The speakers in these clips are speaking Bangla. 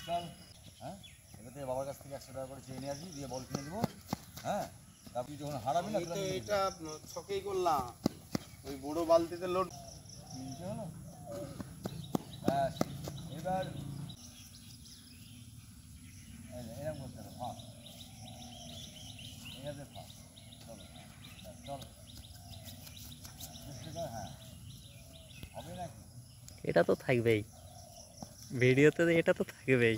চল হ্যাঁ এবার থেকে বাবার কাছ থেকে 100 টাকা করে চেয়ে নিয়ে আসবি দিয়ে বল কিনে দেবো হ্যাঁ তারপর যখন হারাবি না এটা ছকেই করলাম ওই বড় বালতিতে লোড কিনতে হলো ব্যাস এবার এরকম করতে হবে ফাঁস এখানে ফাঁস চলো চলো হ্যাঁ হবে নাকি এটা তো থাকবেই ভিডিওতে এটা তো থাকবেই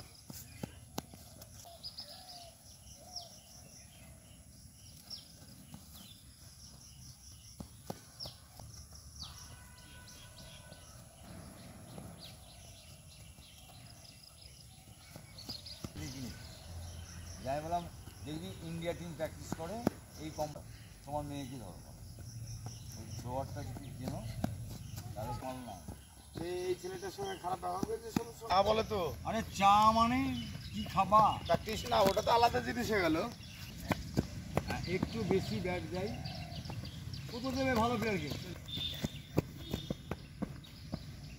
যাই বললাম দেখবি ইন্ডিয়া টিম প্র্যাকটিস করে এই কম তোমার মেয়েকে ধরো ওই শোয়ারটা যদি কেন তাহলে তোমার না এই ছেলেটার সঙ্গে খারাপ ব্যবহার করেছে চা বলে তো আরে চা মানে কি খাবা প্র্যাকটিস না ওটা তো আলাদা জিনিস হয়ে গেল একটু বেশি ব্যাট যাই কত দেবে ভালো প্লেয়ারকে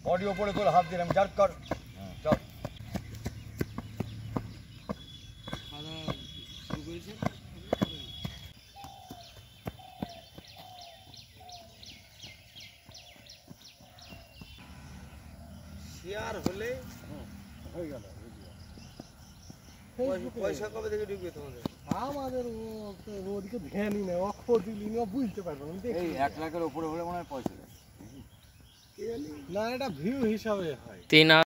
বডি ওপরে করে হাত দিলাম জার্ক কর হ্যাঁ চল শেয়ার হলে হয়ে গেল পয়সা কবে থেকে ঢুকবে তোমাদের আমাদের ওদিকে ধ্যানই নেই অক্ষর দিলি না বুঝতে পারবো না এই 1 লাখের উপরে হলে মনে হয় পয়সা দেয় না এটা ভিউ হিসাবে হয় 3